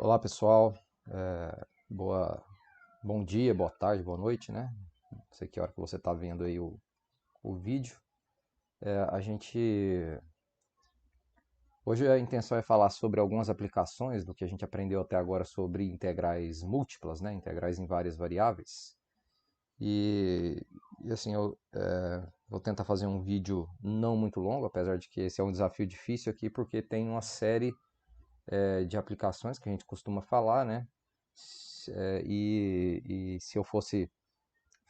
Olá pessoal, bom dia, boa tarde, boa noite, né? Não sei que hora que você está vendo aí o vídeo. A gente hoje a intenção é falar sobre algumas aplicações do que a gente aprendeu até agora sobre integrais múltiplas, né? Integrais em várias variáveis. E, e assim eu vou tentar fazer um vídeo não muito longo, apesar de que esse é um desafio difícil aqui, porque tem uma série de aplicações que a gente costuma falar, né? E se eu fosse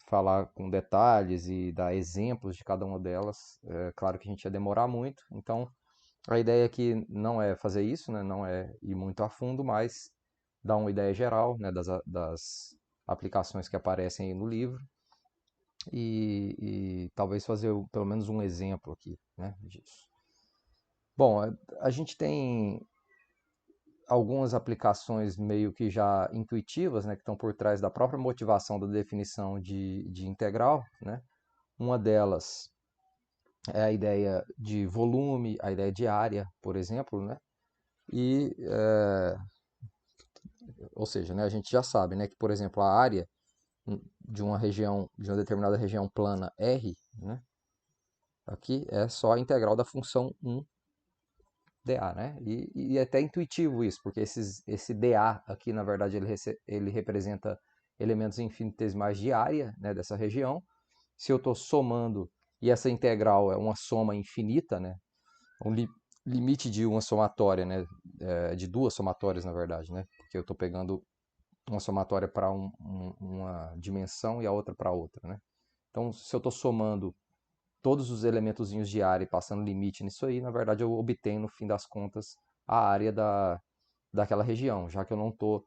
falar com detalhes e dar exemplos de cada uma delas, é claro que a gente ia demorar muito. Então, a ideia aqui não é fazer isso, né? Não é ir muito a fundo, mas dar uma ideia geral, né? Das aplicações que aparecem aí no livro e talvez fazer pelo menos um exemplo aqui, né? Disso. Bom, a gente tem algumas aplicações meio que já intuitivas, né, que estão por trás da própria motivação da definição de integral, né? Uma delas é a ideia de volume, a ideia de área, por exemplo, né? E, ou seja, né, a gente já sabe, né, que, por exemplo, a área de uma região, de uma determinada região plana R, né, aqui é só a integral da função 1 dA, né? E é até intuitivo isso, porque esse dA aqui, na verdade, ele representa elementos infinitesimais de área, né, dessa região. Se eu estou somando, e essa integral é uma soma infinita, né, um limite de uma somatória, né, de duas somatórias, na verdade, né, porque eu estou pegando uma somatória para uma dimensão e a outra para outra, né. Então, se eu estou somando todos os elementozinhos de área e passando limite nisso aí, na verdade eu obtenho no fim das contas a área daquela região, já que eu não estou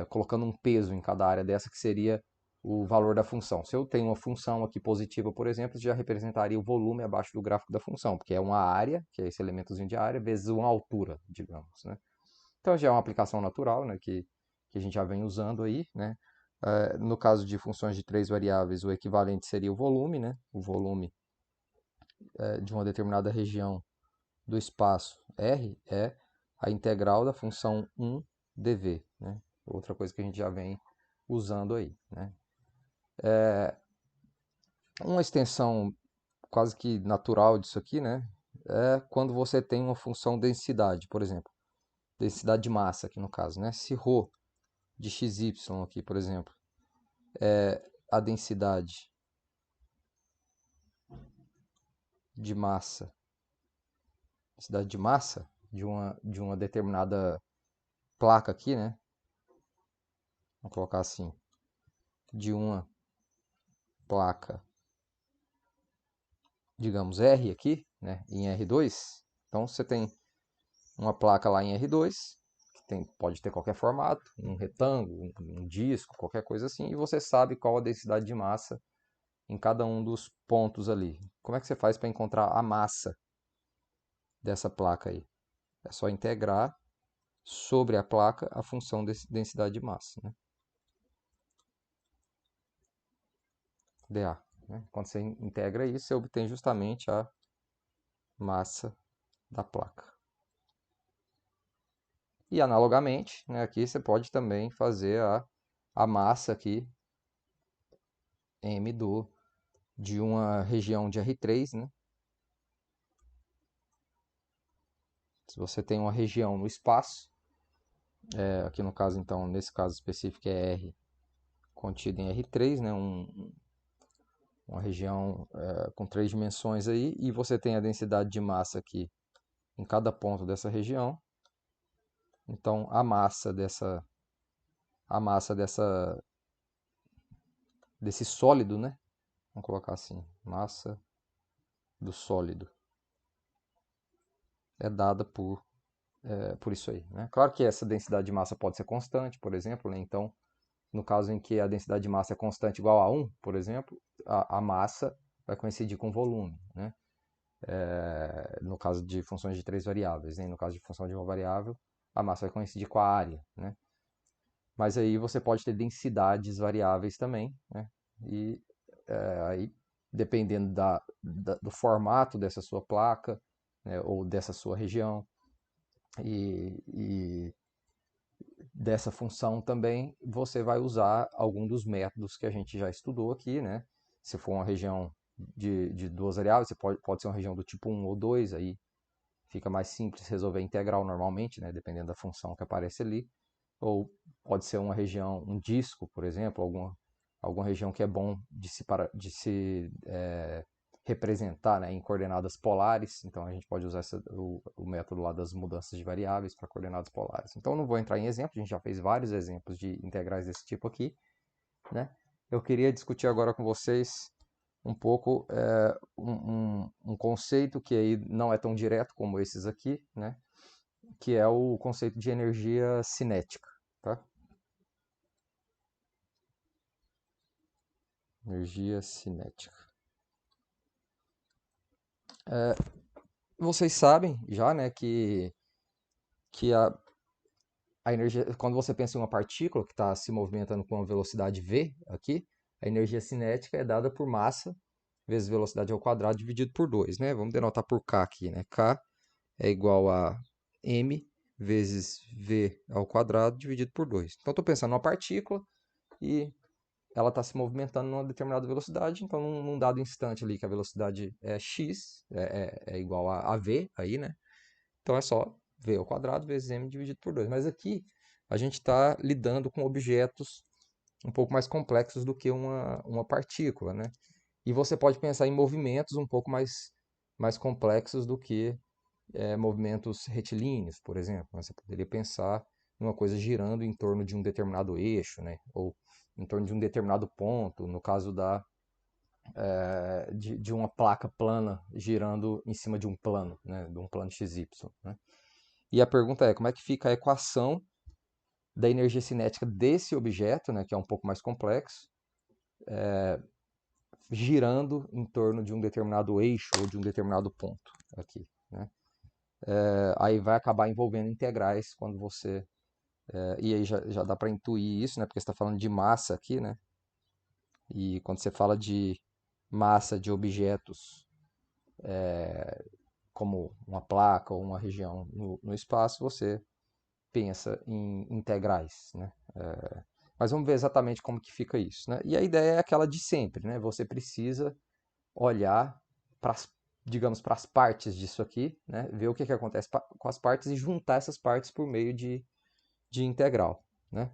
colocando um peso em cada área dessa, que seria o valor da função. Se eu tenho uma função aqui positiva, por exemplo, já representaria o volume abaixo do gráfico da função, porque é uma área, que é esse elementozinho de área, vezes uma altura, digamos, né? Então já é uma aplicação natural, né, que a gente já vem usando aí, né? No caso de funções de três variáveis, o equivalente seria o volume, né? O volume de uma determinada região do espaço R é a integral da função 1 dv, né? Outra coisa que a gente já vem usando aí, né? Uma extensão quase que natural disso aqui, né? É quando você tem uma função densidade, por exemplo, densidade de massa aqui no caso, né? Se ρ de xy aqui, por exemplo, é a densidade de massa, densidade de massa de uma determinada placa aqui, né? Vamos colocar assim, de uma placa, digamos, R aqui, né, em R2. Então você tem uma placa lá em R2, que pode ter qualquer formato, um retângulo, um disco, qualquer coisa assim, e você sabe qual a densidade de massa em cada um dos pontos ali. Como é que você faz para encontrar a massa dessa placa aí? É só integrar sobre a placa a função de densidade de massa, né? dA. Né? Quando você integra isso, você obtém justamente a massa da placa. E analogamente, né, aqui você pode também fazer a massa aqui, M de uma região de R3, né? Se você tem uma região no espaço, aqui no caso então, nesse caso específico é R contido em R3, né? Uma região com três dimensões aí, e você tem a densidade de massa aqui em cada ponto dessa região. Então a massa desse sólido, né? Vamos colocar assim, massa do sólido é dada por isso aí, né? Claro que essa densidade de massa pode ser constante, por exemplo, né? Então, no caso em que a densidade de massa é constante igual a 1, por exemplo, a massa vai coincidir com o volume, né? No caso de funções de três variáveis, né? No caso de função de uma variável, a massa vai coincidir com a área, né? Mas aí você pode ter densidades variáveis também, né? E aí, dependendo do formato dessa sua placa, né, ou dessa sua região, e dessa função também, você vai usar algum dos métodos que a gente já estudou aqui, né? Se for uma região de duas variáveis, você pode ser uma região do tipo 1 ou 2, aí fica mais simples resolver integral normalmente, né? Dependendo da função que aparece ali. Ou pode ser uma região, um disco, por exemplo, alguma região que é bom de se representar, né, em coordenadas polares. Então a gente pode usar o método lá das mudanças de variáveis para coordenadas polares. Então eu não vou entrar em exemplo, a gente já fez vários exemplos de integrais desse tipo aqui, né? Eu queria discutir agora com vocês um pouco um conceito que aí não é tão direto como esses aqui, né? Que é o conceito de energia cinética, tá? Energia cinética. Vocês sabem já, né, que a energia, quando você pensa em uma partícula que está se movimentando com uma velocidade v aqui, a energia cinética é dada por massa vezes velocidade ao quadrado dividido por 2, né? Vamos denotar por k aqui, né? K é igual a m vezes v ao quadrado dividido por 2. Então, estou pensando numa partícula e ela está se movimentando numa determinada velocidade, então num dado instante ali que a velocidade é x, é igual a v aí, né? Então é só v ao quadrado vezes m dividido por 2. Mas aqui a gente está lidando com objetos um pouco mais complexos do que uma partícula, né? E você pode pensar em movimentos um pouco mais complexos do que movimentos retilíneos, por exemplo. Você poderia pensar em uma coisa girando em torno de um determinado eixo, né? Ou em torno de um determinado ponto, no caso de uma placa plana girando em cima de um plano, né? De um plano XY, né? E a pergunta é, como é que fica a equação da energia cinética desse objeto, né, que é um pouco mais complexo, girando em torno de um determinado eixo ou de um determinado ponto aqui, né? Aí vai acabar envolvendo integrais quando você... e aí já dá para intuir isso, né, porque você está falando de massa aqui, né? E quando você fala de massa de objetos como uma placa ou uma região no espaço, você pensa em integrais, né? Mas vamos ver exatamente como que fica isso, né? E a ideia é aquela de sempre, né? Você precisa olhar para digamos, para as partes disso aqui, né? Ver o que, que acontece com as partes e juntar essas partes por meio de integral, né?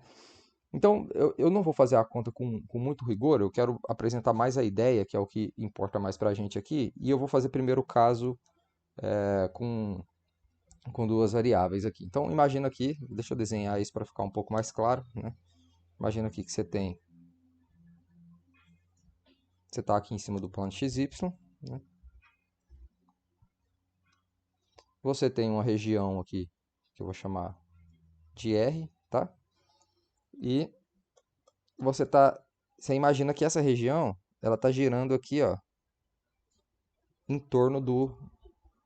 Então, eu não vou fazer a conta com muito rigor, eu quero apresentar mais a ideia, que é o que importa mais para a gente aqui, e eu vou fazer primeiro o caso com duas variáveis aqui. Então, imagina aqui, deixa eu desenhar isso para ficar um pouco mais claro, né? Imagina aqui que você está aqui em cima do plano XY, né? Você tem uma região aqui que eu vou chamar de R, tá? E você imagina que essa região, ela está girando aqui, ó, em torno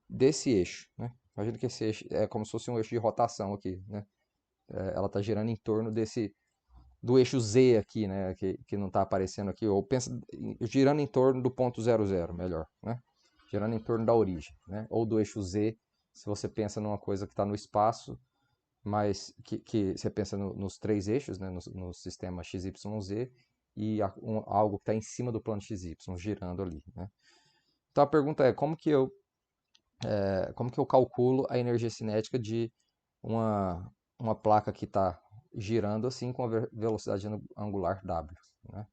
desse eixo, né? Imagina que esse eixo é como se fosse um eixo de rotação aqui, né? Ela está girando em torno do eixo Z aqui, né? Que não está aparecendo aqui, ou pensa girando em torno do ponto 00, melhor, né? Girando em torno da origem, né? Ou do eixo Z, se você pensa numa coisa que está no espaço, mas que você pensa nos três eixos, né? No sistema XYZ, e algo que está em cima do plano XY, girando ali, né? Então a pergunta é, como que eu calculo a energia cinética de uma placa que está girando assim com a velocidade angular W, né?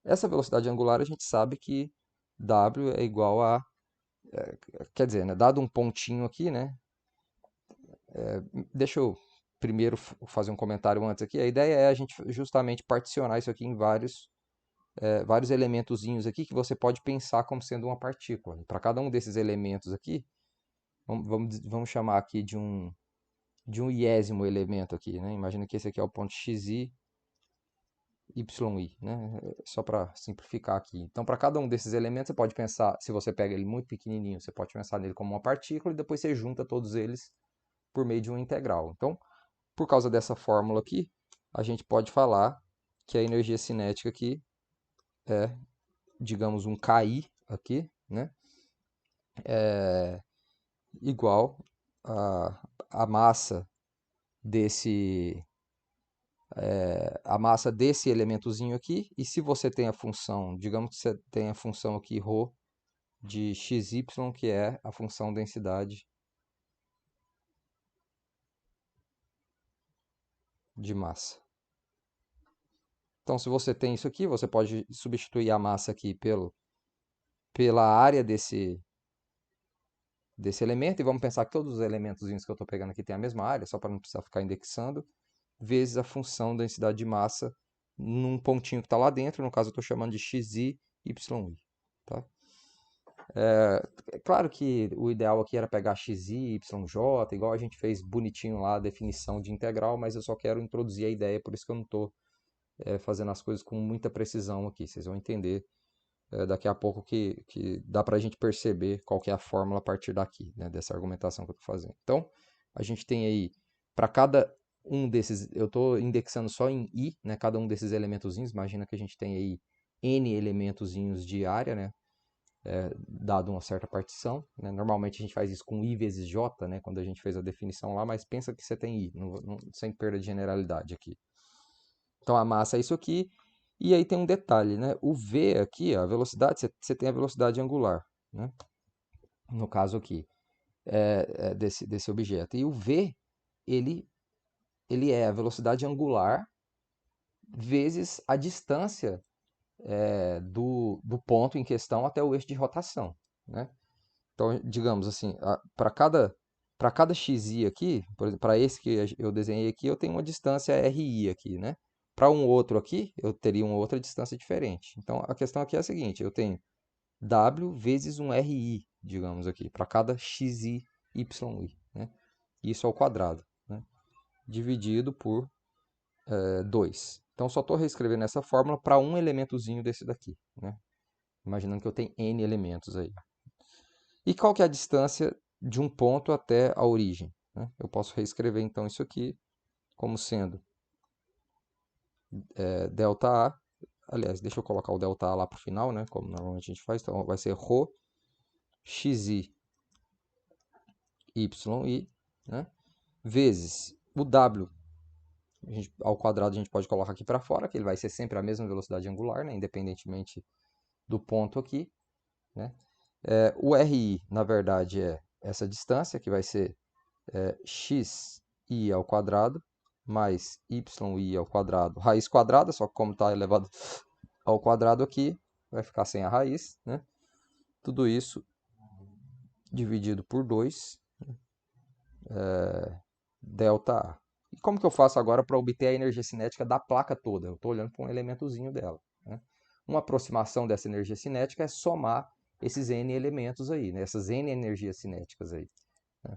Essa velocidade angular a gente sabe que W é igual a, quer dizer, né, dado um pontinho aqui, né? Deixa eu primeiro fazer um comentário antes aqui. A ideia é a gente justamente particionar isso aqui em vários elementozinhos aqui que você pode pensar como sendo uma partícula. Para cada um desses elementos aqui, vamos chamar aqui de um iésimo elemento aqui, né? Imagina que esse aqui é o ponto xi, yi, né? Só para simplificar aqui. Então, para cada um desses elementos, você pode pensar, se você pega ele muito pequenininho, você pode pensar nele como uma partícula e depois você junta todos eles por meio de uma integral. Então, por causa dessa fórmula aqui, a gente pode falar que a energia cinética aqui é, digamos, um KI aqui, né? Igual a massa desse a massa desse elementozinho aqui, e se você tem a função, digamos que você tem a função aqui ρ de xy, que é a função densidade de massa. Então, se você tem isso aqui, você pode substituir a massa aqui pela área desse elemento, e vamos pensar que todos os elementos que eu estou pegando aqui têm a mesma área, só para não precisar ficar indexando, vezes a função densidade de massa num pontinho que está lá dentro, no caso eu estou chamando de xi, yi, tá? É claro que o ideal aqui era pegar xi, yj, igual a gente fez bonitinho lá a definição de integral, mas eu só quero introduzir a ideia, por isso que eu não estou fazendo as coisas com muita precisão aqui. Vocês vão entender daqui a pouco que dá para a gente perceber qual que é a fórmula a partir daqui, né, dessa argumentação que eu estou fazendo. Então, a gente tem aí, para cada um desses, eu estou indexando só em i, né, cada um desses elementozinhos, imagina que a gente tem aí n elementozinhos de área, né, dado uma certa partição, né? Normalmente a gente faz isso com i vezes j, né, quando a gente fez a definição lá, mas pensa que você tem i, sem perda de generalidade aqui. Então a massa é isso aqui, e aí tem um detalhe, né? O v aqui, a velocidade, você tem a velocidade angular, né? No caso aqui, desse objeto. E o v, ele é a velocidade angular vezes a distância do ponto em questão até o eixo de rotação, né? Então, digamos assim, para cada xi aqui, por exemplo, para esse que eu desenhei aqui, eu tenho uma distância ri aqui, né? Para um outro aqui, eu teria uma outra distância diferente. Então, a questão aqui é a seguinte, eu tenho w vezes um ri, digamos aqui, para cada xi, yi, né? Isso ao quadrado, né? Dividido por 2. Então, só estou reescrevendo essa fórmula para um elementozinho desse daqui, né? Imaginando que eu tenho n elementos aí. E qual que é a distância de um ponto até a origem, né? Eu posso reescrever então isso aqui como sendo ΔA. Aliás, deixa eu colocar o ΔA lá para o final, né? Como normalmente a gente faz. Então vai ser ρ xi yi, né? Vezes o w ao quadrado a gente pode colocar aqui para fora, que ele vai ser sempre a mesma velocidade angular, né? Independentemente do ponto aqui, né? O ri, na verdade, é essa distância, que vai ser xi ao quadrado mais yi ao quadrado, raiz quadrada, só que como está elevado ao quadrado aqui, vai ficar sem a raiz, né? Tudo isso dividido por 2, ΔA. E como que eu faço agora para obter a energia cinética da placa toda? Eu estou olhando para um elementozinho dela, né? Uma aproximação dessa energia cinética é somar esses n elementos aí, né? Essas n energias cinéticas aí, né?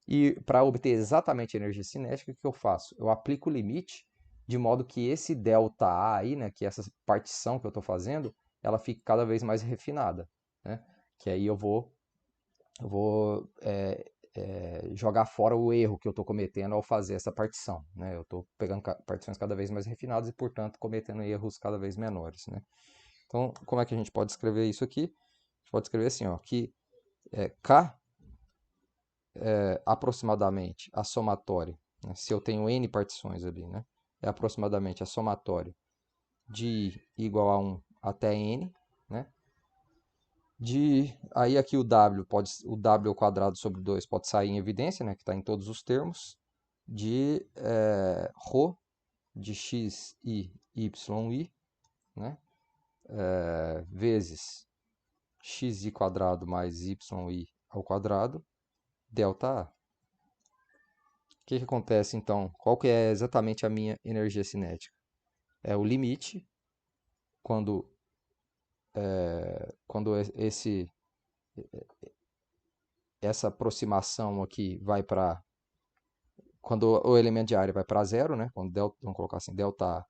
E para obter exatamente a energia cinética, o que eu faço? Eu aplico o limite de modo que esse ΔA aí, né, que essa partição que eu estou fazendo, ela fique cada vez mais refinada, né? Que aí eu vou jogar fora o erro que eu estou cometendo ao fazer essa partição, né? Eu estou pegando partições cada vez mais refinadas e, portanto, cometendo erros cada vez menores, né? Então, como é que a gente pode escrever isso aqui? A gente pode escrever assim, ó, que K aproximadamente a somatória, né? Se eu tenho n partições ali, né? É aproximadamente a somatória de i igual a 1 até n, né? Aí aqui o w ao quadrado sobre 2 pode sair em evidência, né? Que está em todos os termos, de ρ de x, i, y, né? Vezes xi quadrado mais yi ao quadrado, ΔA. O que acontece então? Qual que é exatamente a minha energia cinética? É o limite quando, quando essa aproximação aqui vai para... Quando o elemento de área vai para zero, né? Quando vamos colocar assim, ΔA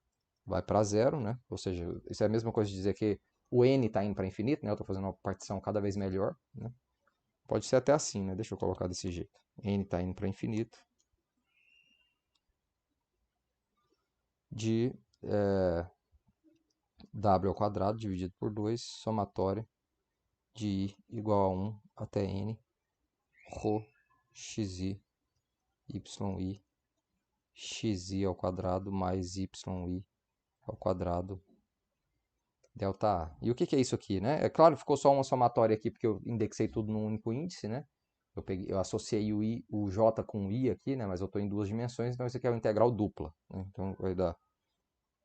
vai para zero, né? Ou seja, isso é a mesma coisa de dizer que o n está indo para infinito, né? Eu estou fazendo uma partição cada vez melhor, né? Pode ser até assim, né? Deixa eu colocar desse jeito. N está indo para infinito. De w ao quadrado dividido por 2, somatória de i igual a 1 até n, ρ, xi, yi, xi ao quadrado mais yi ao quadrado delta A. E o que é isso aqui, né? É claro, ficou só uma somatória aqui, porque eu indexei tudo num único índice, né? Eu associei o J com o I aqui, né? Mas eu estou em duas dimensões, então isso aqui é uma integral dupla, né? Então vai dar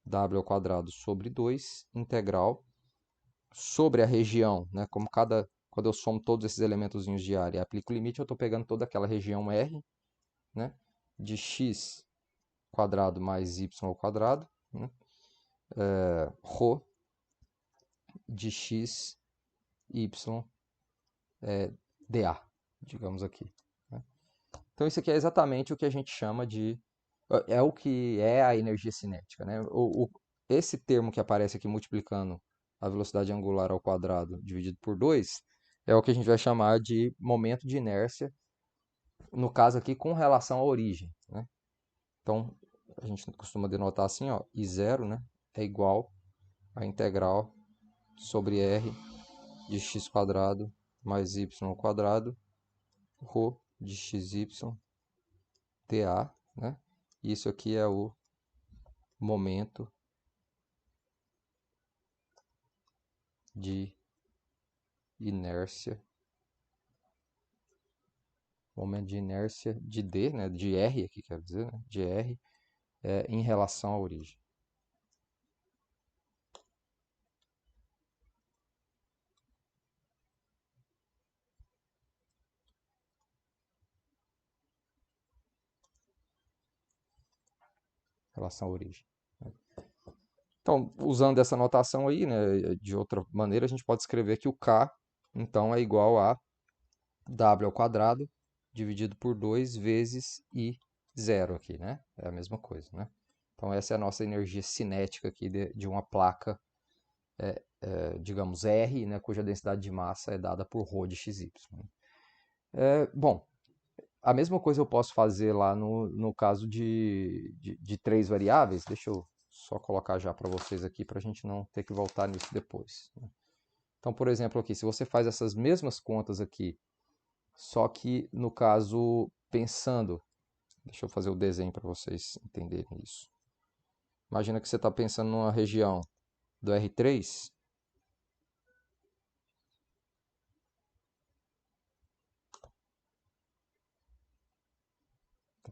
W ao quadrado sobre 2, integral sobre a região, né? Quando eu somo todos esses elementos de área e aplico o limite, eu estou pegando toda aquela região R, né? De x quadrado mais y ao quadrado, né? Rho de x, y, dA, digamos aqui, né? Então isso aqui é exatamente o que a gente chama de... É o que é a energia cinética, né? Esse termo que aparece aqui multiplicando a velocidade angular ao quadrado dividido por 2 é o que a gente vai chamar de momento de inércia, no caso aqui com relação à origem, né? Então a gente costuma denotar assim, ó, I0, né, é igual a integral sobre R de x quadrado mais y ao quadrado, ρ de xy dA, né? Isso aqui é o momento de inércia, momento de inércia de D, né, de R aqui quero dizer, né, de R, em relação à origem. Relação à origem. Então, usando essa notação aí, né, de outra maneira, a gente pode escrever que o K, então, é igual a W ao quadrado dividido por 2 vezes I0 aqui, né? É a mesma coisa, né? Então, essa é a nossa energia cinética aqui de uma placa, digamos, R, né, cuja densidade de massa é dada por ρ de xy. Bom, a mesma coisa eu posso fazer lá no caso de três variáveis. Deixa eu só colocar já para vocês aqui, para a gente não ter que voltar nisso depois, né? Então, por exemplo, aqui, se você faz essas mesmas contas aqui, só que no caso pensando, deixa eu fazer o desenho para vocês entenderem isso. Imagina que você está pensando numa região do R3, está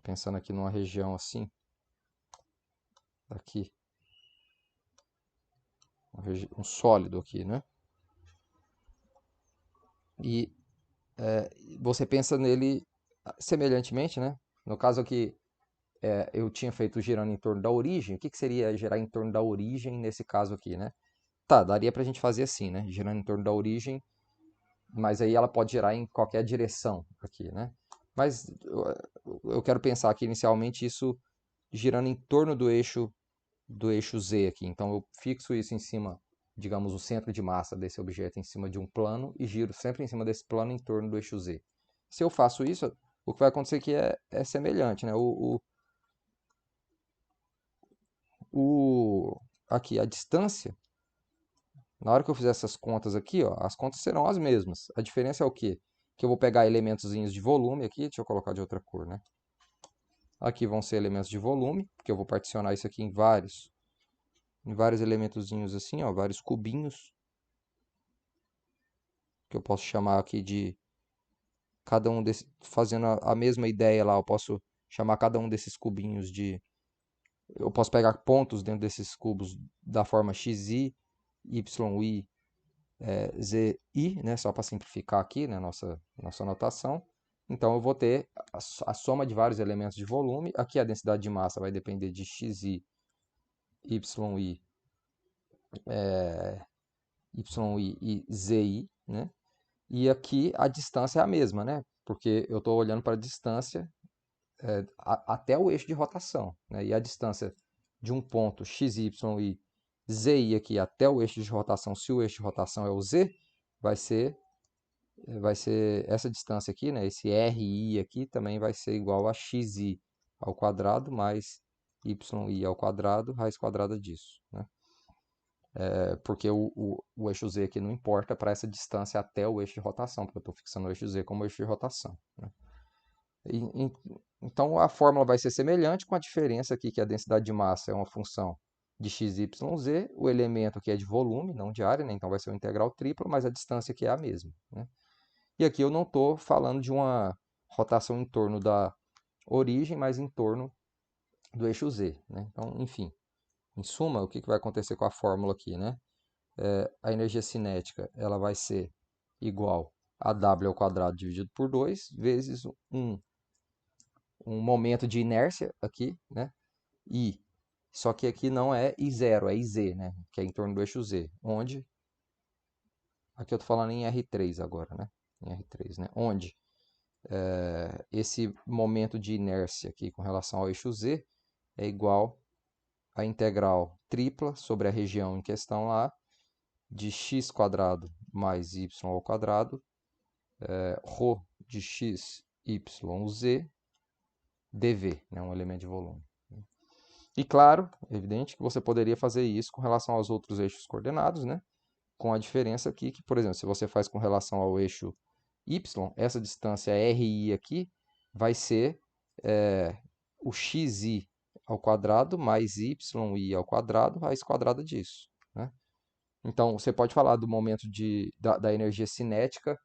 pensando aqui numa região assim, aqui, um sólido aqui, né? E você pensa nele semelhantemente, né? No caso aqui, eu tinha feito girando em torno da origem. O que seria girar em torno da origem nesse caso aqui, né? Tá, daria pra gente fazer assim, né? Girando em torno da origem, mas aí ela pode girar em qualquer direção aqui, né? Mas eu quero pensar aqui inicialmente isso girando em torno do eixo Z aqui. Então eu fixo isso em cima, digamos, o centro de massa desse objeto em cima de um plano e giro sempre em cima desse plano em torno do eixo Z. Se eu faço isso, o que vai acontecer aqui é semelhante, né? Aqui, a distância, na hora que eu fizer essas contas aqui, ó, as contas serão as mesmas. A diferença é o quê? Que eu vou pegar elementos de volume aqui, deixa eu colocar de outra cor, né? Aqui vão ser elementos de volume, porque eu vou particionar isso aqui em vários elementozinhos assim, ó, vários cubinhos, que eu posso chamar aqui de cada um desses, fazendo a mesma ideia lá, eu posso chamar cada um desses cubinhos de... Eu posso pegar pontos dentro desses cubos da forma xi, yi, zi, né, só para simplificar aqui, né, nossa notação. Então eu vou ter a soma de vários elementos de volume. Aqui a densidade de massa vai depender de xi, yi, yi e zi, né? E aqui a distância é a mesma, né? Porque eu estou olhando para a distância até o eixo de rotação, né? E a distância de um ponto xy e zi aqui até o eixo de rotação, se o eixo de rotação é o z, vai ser essa distância aqui, né? Esse RI aqui também vai ser igual a xi ao quadrado mais yi ao quadrado, raiz quadrada disso, né? Porque o eixo z aqui não importa para essa distância até o eixo de rotação, porque eu estou fixando o eixo z como eixo de rotação, né? Então a fórmula vai ser semelhante, com a diferença aqui que a densidade de massa é uma função de x, y, z, o elemento aqui é de volume, não de área, né? Então vai ser uma integral tripla, mas a distância aqui é a mesma, né? E aqui eu não estou falando de uma rotação em torno da origem, mas em torno do eixo z, né? Então, enfim, em suma, o que vai acontecer com a fórmula aqui, né? A energia cinética ela vai ser igual a W ao quadrado dividido por 2 vezes um momento de inércia aqui, né? I. Só que aqui não é I0, é IZ, né? Que é em torno do eixo Z. Onde, aqui eu estou falando em R3 agora, né? Em R3, né? Onde esse momento de inércia aqui com relação ao eixo Z é igual à integral tripla sobre a região em questão lá, de x quadrado mais y ao quadrado, ρ de x, y, z, dv, né? Um elemento de volume. E claro, é evidente que você poderia fazer isso com relação aos outros eixos coordenados, né? Com a diferença aqui que, por exemplo, se você faz com relação ao eixo y, essa distância RI aqui vai ser o xi ao quadrado mais yi ao quadrado, raiz quadrada disso, né? Então, você pode falar do momento da energia cinética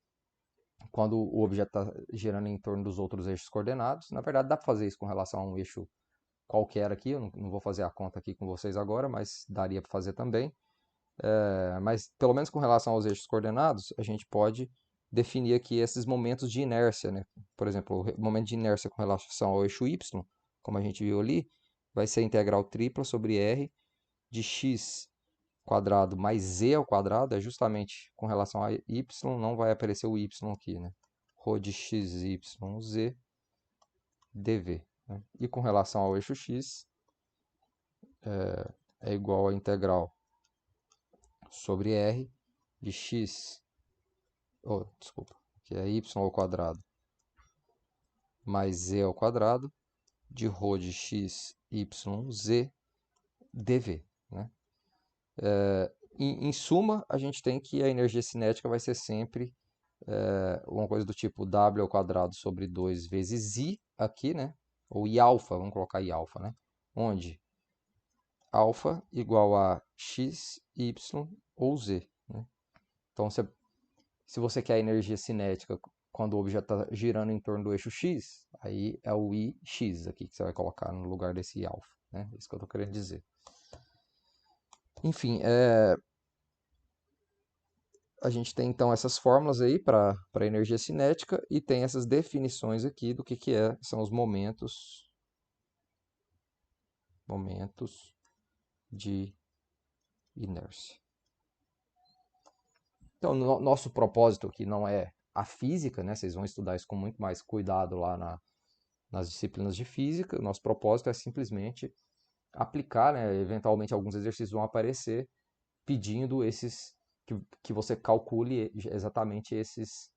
quando o objeto está girando em torno dos outros eixos coordenados. Na verdade, dá para fazer isso com relação a um eixo qualquer aqui, eu não vou fazer a conta aqui com vocês agora, mas daria para fazer também. Mas, pelo menos com relação aos eixos coordenados, a gente pode definir aqui esses momentos de inércia, né? Por exemplo, o momento de inércia com relação ao eixo y, como a gente viu ali, vai ser integral tripla sobre r de x quadrado mais z ao quadrado, é justamente com relação a y, não vai aparecer o y aqui, né? Rho de x, y, z, dv. Né? E com relação ao eixo x, é igual a integral sobre r de x, desculpa, que é y ao quadrado mais z ao quadrado de ρ de x, y, z, dv. Né? Em suma, a gente tem que a energia cinética vai ser sempre uma coisa do tipo W ao quadrado sobre 2 vezes I aqui, né? Ou I alfa, vamos colocar I alfa, né? Onde alfa igual a x, y ou z. Né? Então, se você quer a energia cinética quando o objeto está girando em torno do eixo x, aí é o ix aqui que você vai colocar no lugar desse I alfa. Né? Isso que eu estou querendo dizer. Enfim, a gente tem então essas fórmulas aí para energia cinética e tem essas definições aqui do que são os momentos de inércia. Então, nosso propósito aqui não é a física, né? Vocês vão estudar isso com muito mais cuidado lá nas disciplinas de física. Nosso propósito é simplesmente aplicar, né? Eventualmente alguns exercícios vão aparecer pedindo que você calcule exatamente esses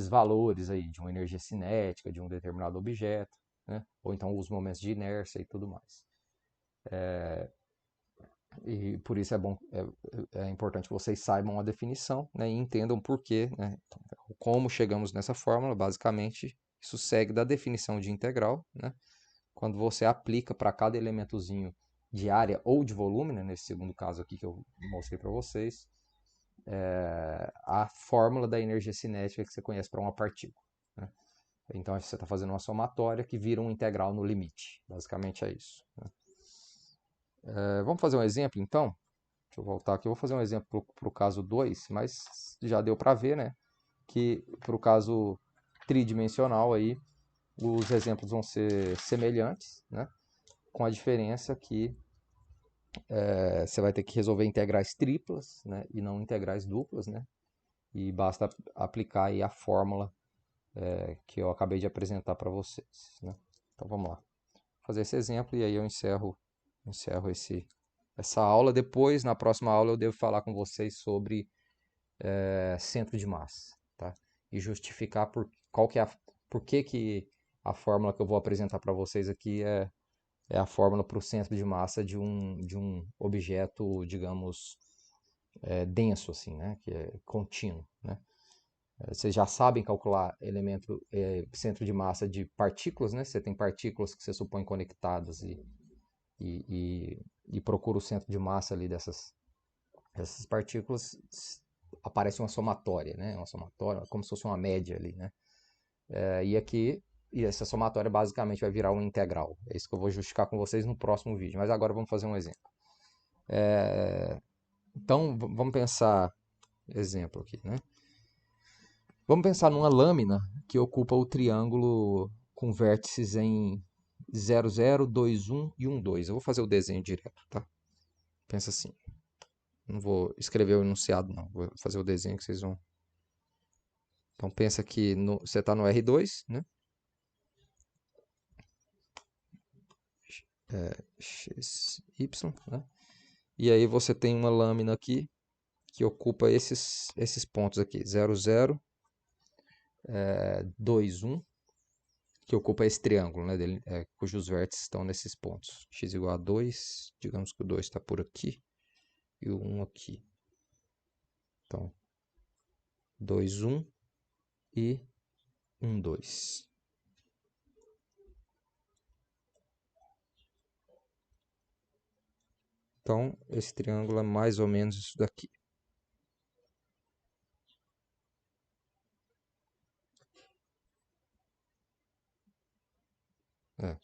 valores aí de uma energia cinética, de um determinado objeto, né? Ou então os momentos de inércia e tudo mais. E por isso é importante que vocês saibam a definição, né, e entendam por quê, né, como chegamos nessa fórmula. Basicamente, isso segue da definição de integral, né, quando você aplica para cada elementozinho de área ou de volume, né, nesse segundo caso aqui que eu mostrei para vocês, a fórmula da energia cinética que você conhece para uma partícula. Né? Então você está fazendo uma somatória que vira um integral no limite. Basicamente é isso. Né? Vamos fazer um exemplo então? Deixa eu voltar aqui. Eu vou fazer um exemplo para o caso 2, mas já deu para ver, né? Que para o caso tridimensional aí, os exemplos vão ser semelhantes, né? Com a diferença que você vai ter que resolver integrais triplas, né? E não integrais duplas, né? E basta aplicar aí a fórmula que eu acabei de apresentar para vocês, né? Então vamos lá. Vou fazer esse exemplo e aí eu encerro essa aula. Depois, na próxima aula, eu devo falar com vocês sobre centro de massa, tá? E justificar por que a fórmula que eu vou apresentar para vocês aqui é a fórmula para o centro de massa de um objeto, digamos, denso, assim, né? Que é contínuo, né? Vocês já sabem calcular elemento, centro de massa de partículas, né? Você tem partículas que você supõe conectadas e, e procura o centro de massa ali dessas partículas, aparece uma somatória, né? Uma somatória, como se fosse uma média ali, né? E aqui, e essa somatória basicamente vai virar uma integral. É isso que eu vou justificar com vocês no próximo vídeo. Mas agora vamos fazer um exemplo. Então, vamos pensar, exemplo aqui, né? Vamos pensar numa lâmina que ocupa o triângulo com vértices em 0, 0, 2, 1 e 1, 2. Eu vou fazer o desenho direto, tá? Pensa assim. Não vou escrever o enunciado, não. Vou fazer o desenho que vocês vão. Então pensa que você está no R2, né? X, Y, né? E aí você tem uma lâmina aqui que ocupa esses pontos aqui. 0, 0, 2, 1, que ocupa esse triângulo, né? Cujos vértices estão nesses pontos. X igual a 2, digamos que o 2 está por aqui e o 1 aqui. Então, 2, 1 e 1, 2. Então, esse triângulo é mais ou menos isso daqui.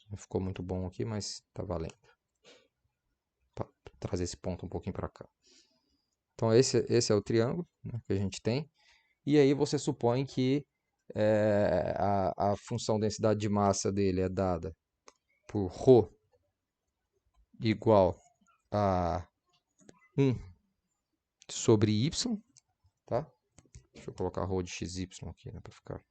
Não ficou muito bom aqui, mas tá valendo. Pra trazer esse ponto um pouquinho para cá. Então, esse é o triângulo, né, que a gente tem. E aí você supõe que a função densidade de massa dele é dada por ρ igual a 1 sobre y, tá? Deixa eu colocar ρ de xy aqui, né, para ficar.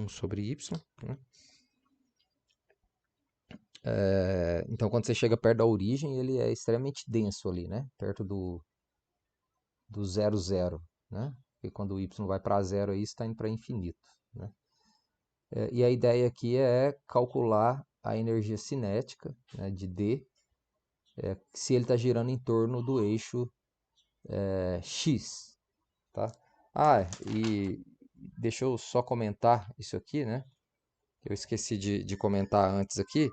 Sobre y, né? Então, quando você chega perto da origem, ele é extremamente denso ali, né? Perto do 0, 0, né? E quando o y vai para zero, aí está indo para infinito, né? E a ideia aqui é calcular a energia cinética, né, de D, se ele está girando em torno do eixo X, tá? E deixa eu só comentar isso aqui, né? Eu esqueci de comentar antes aqui.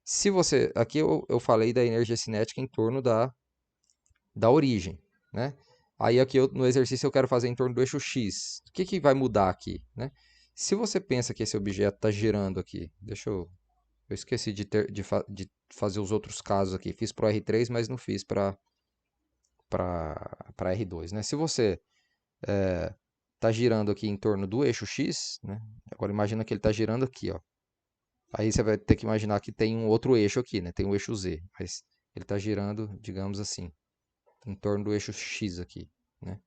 Se você, aqui eu falei da energia cinética em torno da origem, né? Aí aqui no exercício eu quero fazer em torno do eixo X. O que vai mudar aqui, né? Se você pensa que esse objeto está girando aqui, eu esqueci de fazer os outros casos aqui. Fiz para o R3, mas não fiz para R2, né? Se você está girando aqui em torno do eixo X, né? Agora imagina que ele está girando aqui, ó. Aí você vai ter que imaginar que tem um outro eixo aqui, né? Tem o eixo Z, mas ele está girando, digamos assim, em torno do eixo X aqui, né?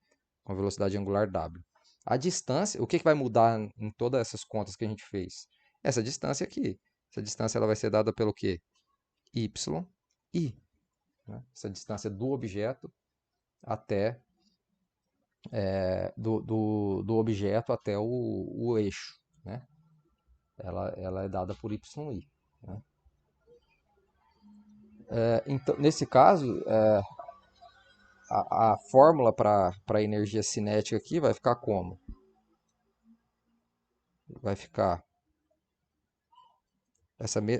Com a velocidade angular W. A distância, o que vai mudar em todas essas contas que a gente fez? Essa distância aqui. Essa distância ela vai ser dada pelo quê? Y, I. Né? Essa distância do objeto até do objeto até o eixo, né? Ela é dada por YI. Né? Então, nesse caso, a fórmula para a energia cinética aqui vai ficar como? Vai ficar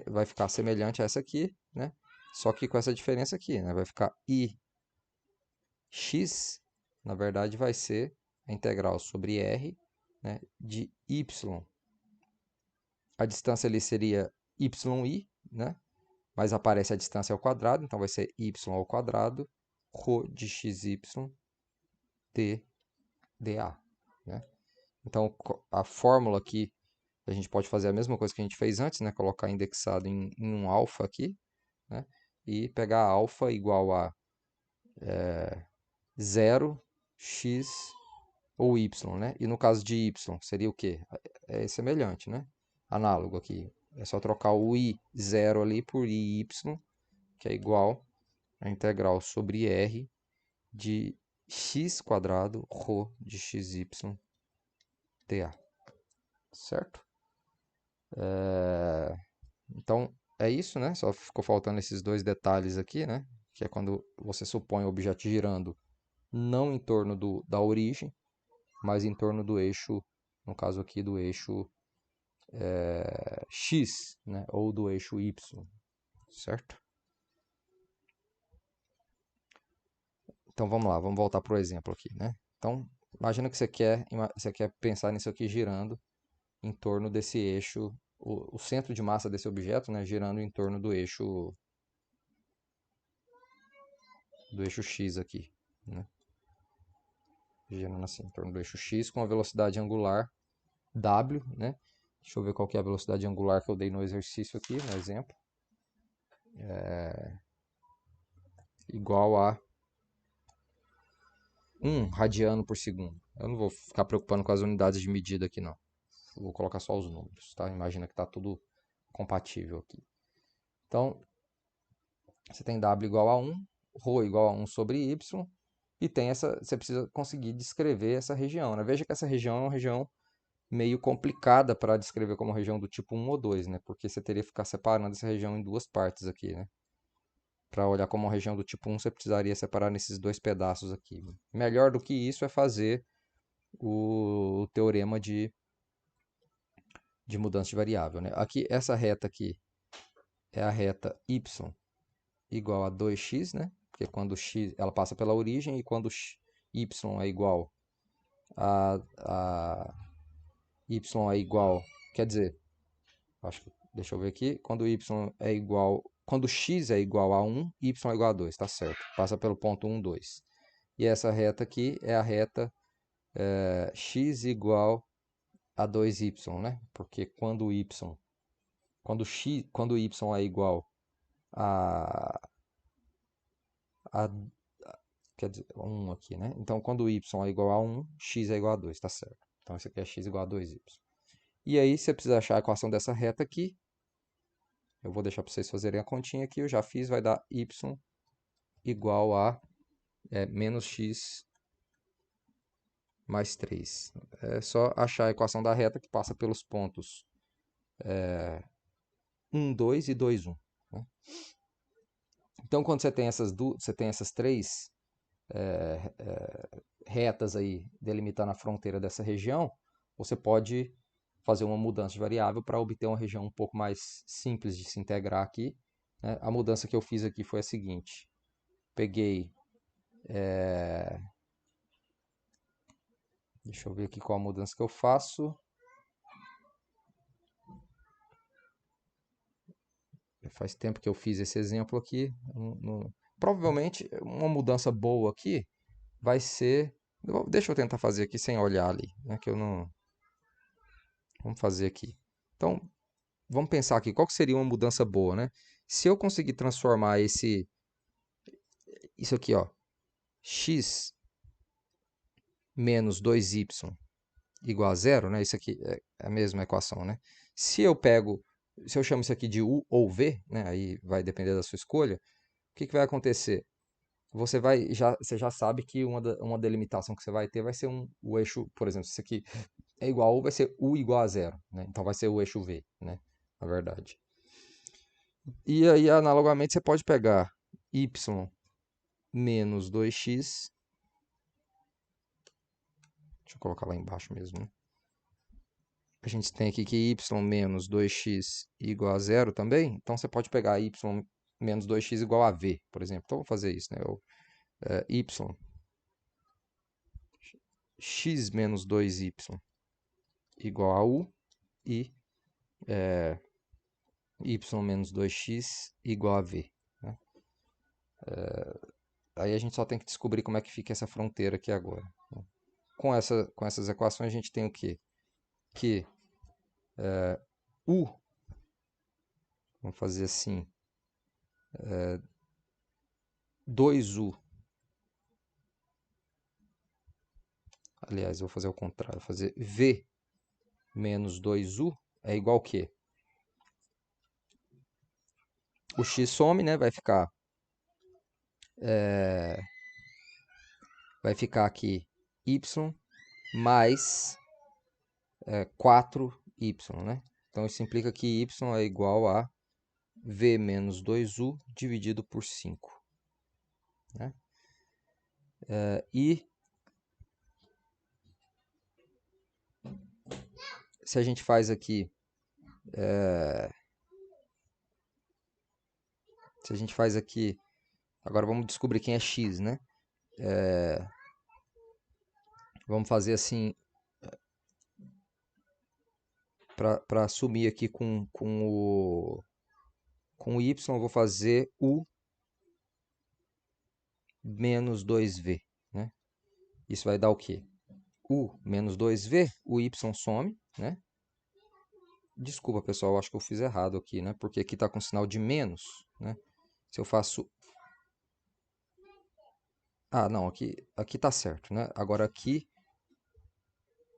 vai ficar semelhante a essa aqui, né? Só que com essa diferença aqui, né? Vai ficar I x, na verdade, vai ser a integral sobre r, né, de y. A distância ali seria yi, né? Mas aparece a distância ao quadrado, então vai ser y ao quadrado, ρ de xy dA. Né? Então, a fórmula aqui, a gente pode fazer a mesma coisa que a gente fez antes, né? Colocar indexado em um alfa aqui, né? E pegar alfa igual a 0, x ou y, né? E no caso de y, seria o quê? É semelhante, né? Análogo aqui. É só trocar o i0 ali por iy, que é igual a integral sobre r de x quadrado ρ de xy dA. Certo? Então, é isso, né? Só ficou faltando esses dois detalhes aqui, né? que é quando você supõe o objeto girando não em torno da origem, mas em torno do eixo, no caso aqui do eixo X, né? Ou do eixo Y, certo? Então vamos lá, vamos voltar para o exemplo aqui, né? Então, imagina que você quer pensar nisso aqui girando em torno desse eixo, o centro de massa desse objeto, né, girando em torno do eixo X aqui, né? Girando assim, em torno do eixo X com a velocidade angular W, né? Deixa eu ver qual que é a velocidade angular que eu dei no exercício aqui, no exemplo. Igual a 1 radiano por segundo. Eu não vou ficar preocupando com as unidades de medida aqui, não. Eu vou colocar só os números, tá? Imagina que está tudo compatível aqui. Então, você tem W igual a 1, ρ igual a 1 sobre Y, e tem você precisa conseguir descrever essa região, né? Veja que essa região é uma região meio complicada para descrever como região do tipo 1 ou 2, né? Porque você teria que ficar separando essa região em duas partes aqui, né? Para olhar como uma região do tipo 1, você precisaria separar nesses dois pedaços aqui. Melhor do que isso é fazer o teorema de mudança de variável, né? Aqui, essa reta aqui é a reta y igual a 2x, né? Porque quando x ela passa pela origem e quando y é igual a y é igual, quer dizer, deixa eu ver aqui, quando y é igual, quando x é igual a 1, y é igual a 2, tá certo? Passa pelo ponto 1, 2. E essa reta aqui é a reta x igual a 2y, né? Porque quando y é igual a quer dizer, 1 aqui, né? Então, quando y é igual a 1, x é igual a 2, tá certo? Então, isso aqui é x igual a 2y. E aí, você precisa achar a equação dessa reta aqui. Eu vou deixar para vocês fazerem a continha aqui. Eu já fiz, vai dar y igual a menos x mais 3. É só achar a equação da reta que passa pelos pontos 1, 2 e 2, 1. Né? Então, quando você tem essas três retas aí delimitando a fronteira dessa região, você pode fazer uma mudança de variável para obter uma região um pouco mais simples de se integrar aqui. Né? A mudança que eu fiz aqui foi a seguinte. Peguei... Deixa eu ver aqui qual a mudança que eu faço. Faz tempo que eu fiz esse exemplo aqui. Provavelmente, uma mudança boa aqui vai ser... Deixa eu tentar fazer aqui sem olhar ali, né? Que eu não... Vamos fazer aqui. Então, vamos pensar aqui, qual que seria uma mudança boa, né? Se eu conseguir transformar isso aqui, ó, x menos 2y igual a zero, né? Isso aqui é a mesma equação, né? Se eu chamo isso aqui de u ou v, né? Aí vai depender da sua escolha. O que vai acontecer? Você já sabe que uma delimitação que você vai ter vai ser o eixo, por exemplo, se isso aqui é igual a u, vai ser u igual a zero, né? Então vai ser o eixo v, né? Na verdade. E aí, analogamente, você pode pegar y menos 2x. Deixa eu colocar lá embaixo mesmo, né? A gente tem aqui que y menos 2x igual a zero também. Então, você pode pegar y menos 2x igual a v, por exemplo. Então, vou fazer isso, né? Y x menos 2y igual a u e y menos 2x igual a v. Né? Aí a gente só tem que descobrir como é que fica essa fronteira aqui agora. Né? Com essas equações, a gente tem o quê? Que u, vamos fazer assim, 2u, aliás, eu vou fazer o contrário, vou fazer v menos 2u é igual a quê? O x some, né? Vai ficar aqui y mais 4y, né? Então, isso implica que y é igual a v menos 2u dividido por 5. né? E se a gente faz aqui, se a gente faz aqui, agora vamos descobrir quem é x, né? Vamos fazer assim, para assumir aqui com o y, eu vou fazer u menos 2v, né? Isso vai dar o quê? U menos 2v, o y some, né? Desculpa, pessoal, eu acho que eu fiz errado aqui, né? Porque aqui está com sinal de menos, né? Se eu faço... Ah, não, aqui tá certo, né? Agora aqui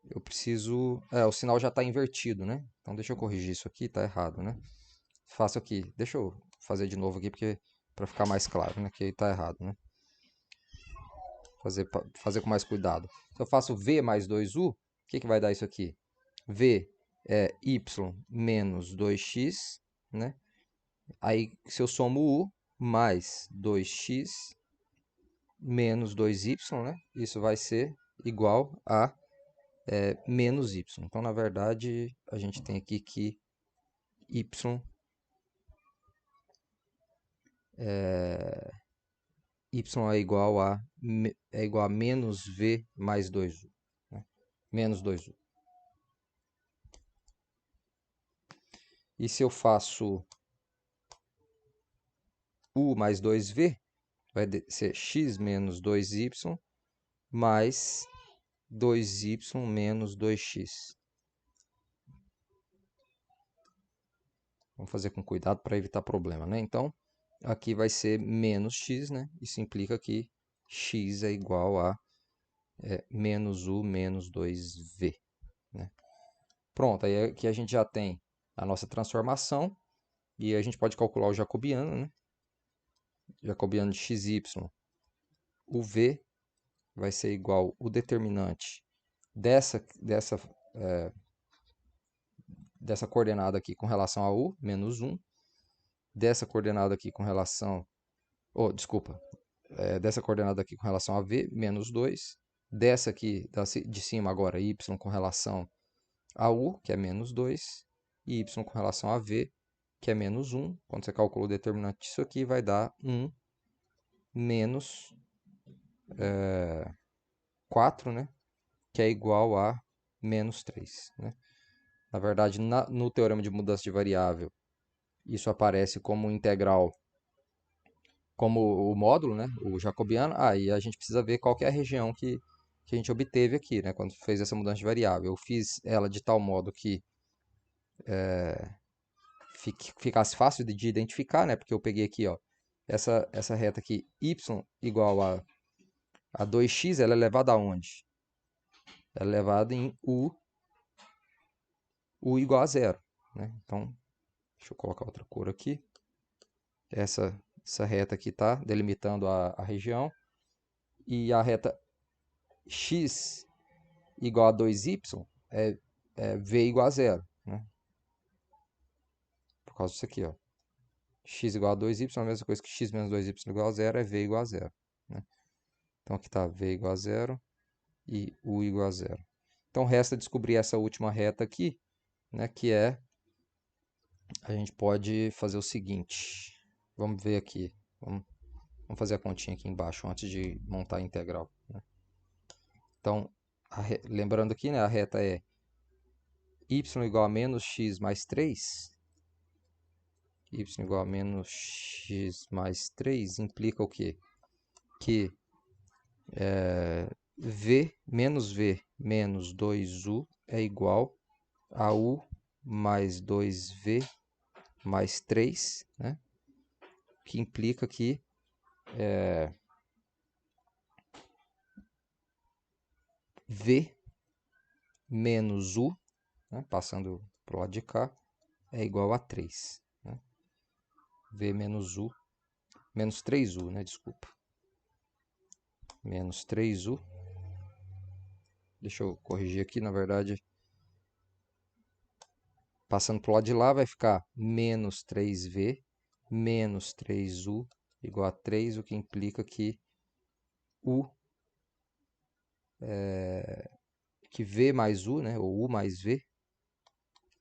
eu preciso... o sinal já está invertido, né? Então deixa eu corrigir isso aqui, tá errado, né? Faço aqui, deixa eu fazer de novo aqui, porque para ficar mais claro, né? Que aí tá errado, né? Fazer com mais cuidado. Se eu faço v mais 2u, o que vai dar isso aqui? V é y menos 2x, né? Aí, se eu somo u mais 2x menos 2y, né? Isso vai ser igual a menos y. Então, na verdade, a gente tem aqui que y y é igual a menos v mais 2u. Né? Menos 2u. E se eu faço u mais 2v, vai ser x menos 2y mais 2y menos 2x. Vamos fazer com cuidado para evitar problema, né? Então, aqui vai ser menos x, né? Isso implica que x é igual a menos u menos 2v, né? Pronto, aí aqui a gente já tem a nossa transformação e a gente pode calcular o jacobiano, né? Jacobiano de xy, o v vai ser igual o determinante dessa coordenada aqui com relação a u, menos 1, dessa coordenada aqui com relação... Oh, desculpa. Dessa coordenada aqui com relação a v, menos 2. Dessa aqui de cima agora, y com relação a u, que é menos 2. E y com relação a v, que é menos 1. Quando você calcula o determinante disso aqui, vai dar 1 menos 4, né? Que é igual a menos 3. Né? Na verdade, no teorema de mudança de variável, isso aparece como integral, como o módulo, né? O jacobiano. Aí a gente precisa ver qual que é a região que a gente obteve aqui, né? Quando fez essa mudança de variável. Eu fiz ela de tal modo que ficasse fácil de identificar, né? Porque eu peguei aqui, ó, essa reta aqui, y igual a 2x, ela é elevada a onde? Ela é elevada em u igual a zero, né? Então, deixa eu colocar outra cor aqui. Essa reta aqui está delimitando a região. E a reta x igual a 2y é v igual a zero, né? Por causa disso aqui, ó. X igual a 2y é a mesma coisa que x menos 2y igual a zero, é v igual a zero, né? Então aqui está v igual a zero e u igual a zero. Então resta descobrir essa última reta aqui, né? Que a gente pode fazer o seguinte. Vamos ver aqui. Vamos fazer a continha aqui embaixo antes de montar a integral, né? Então, lembrando aqui, né? A reta é y igual a menos x mais 3. Y igual a menos x mais 3 implica o quê? Que v menos 2u é igual a u mais 2v mais 3, né? Que implica que v menos u, né? Passando para o lado de cá, é igual a 3. Né? V menos u, menos 3u, né? Desculpa. Menos 3u. Deixa eu corrigir aqui, na verdade. Passando para o lado de lá, vai ficar menos 3v menos 3u igual a 3, o que implica que U, que V mais U, né, ou U mais V,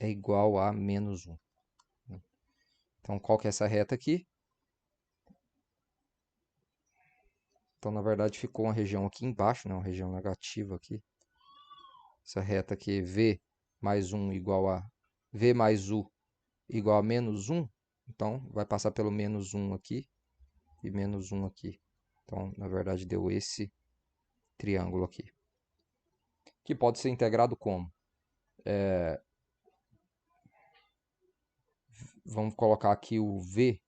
é igual a menos 1. Então, qual que é essa reta aqui? Então, na verdade, ficou uma região aqui embaixo, né, uma região negativa aqui. Essa reta aqui, V mais 1 igual a V mais U igual a menos 1. Então, vai passar pelo menos 1 aqui e menos 1 aqui. Então, na verdade, deu esse triângulo aqui. Que pode ser integrado como? Vamos colocar aqui o V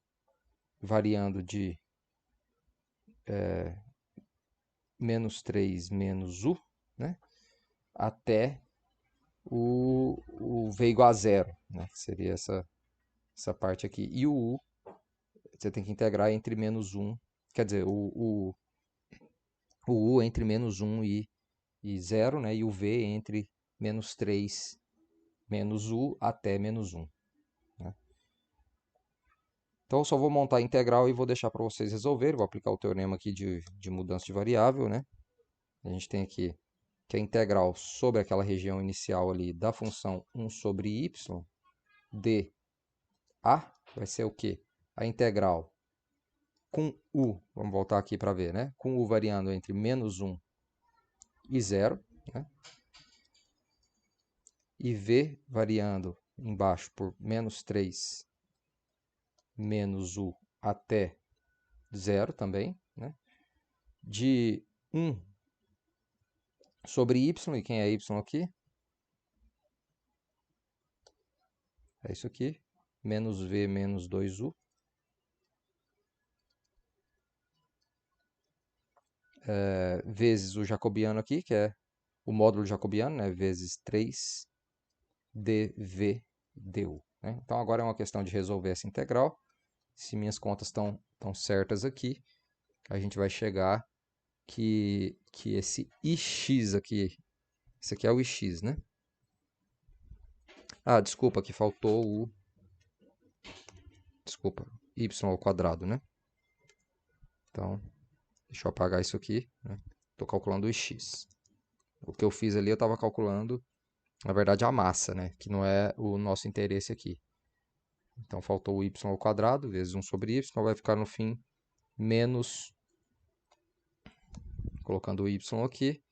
variando de menos 3 menos U, né, até o V igual a zero, né, que seria essa parte aqui. E o U, você tem que integrar entre menos 1, quer dizer, o U entre menos 1 e 0, né, e o V entre menos 3 menos U até menos 1. Né. Então, eu só vou montar a integral e vou deixar para vocês resolverem. Vou aplicar o teorema aqui de mudança de variável, né? A gente tem aqui que a integral sobre aquela região inicial ali da função 1 sobre y dA vai ser o quê? A integral com U, vamos voltar aqui para ver, né? Com U variando entre menos 1 e 0, né? E V variando embaixo por menos 3 menos U até 0 também, né? De 1 sobre y, e quem é y aqui? É isso aqui, menos V menos 2U, vezes o jacobiano aqui, que é o módulo jacobiano, né, vezes 3 dV du. Né? Então, agora é uma questão de resolver essa integral. Se minhas contas estão certas aqui, a gente vai chegar que esse ix aqui, esse aqui é o ix, né? Ah, desculpa, que faltou o... Desculpa, y ao quadrado, né? Então, deixa eu apagar isso aqui. Estou calculando o ix. O que eu fiz ali, eu estava calculando, na verdade, a massa, né? Que não é o nosso interesse aqui. Então, faltou o y ao quadrado, vezes 1 sobre y, vai ficar no fim menos, colocando o y aqui,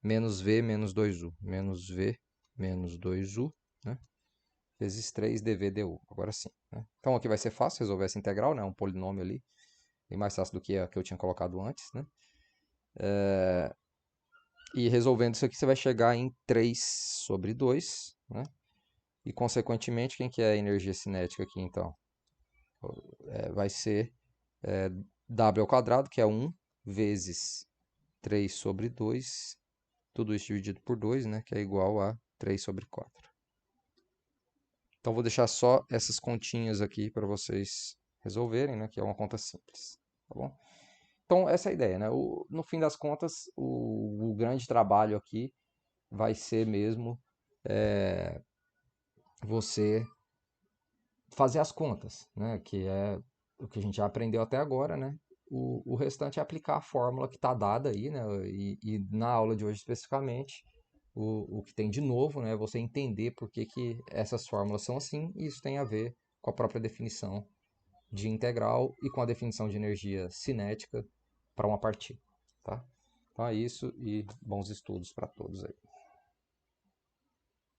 menos v menos 2u. Menos v menos 2u, né? Vezes 3 dv du. Agora sim. Né? Então, aqui vai ser fácil resolver essa integral, né? Um polinômio ali. Bem mais fácil do que a que eu tinha colocado antes, né? E resolvendo isso aqui, você vai chegar em 3 sobre 2, né? E, consequentemente, quem que é a energia cinética aqui, então? Vai ser W ao quadrado, que é 1, vezes 3 sobre 2, tudo isso dividido por 2, né? Que é igual a 3 sobre 4. Então, vou deixar só essas continhas aqui para vocês resolverem, né? Que é uma conta simples, tá bom? Então, essa é a ideia, né? No fim das contas, o grande trabalho aqui vai ser mesmo você fazer as contas, né? Que é o que a gente já aprendeu até agora, né? O restante é aplicar a fórmula que está dada aí, né? E na aula de hoje especificamente, o que tem de novo, né? É você entender por que essas fórmulas são assim, e isso tem a ver com a própria definição de integral e com a definição de energia cinética para uma partícula, tá? Então é isso e bons estudos para todos aí.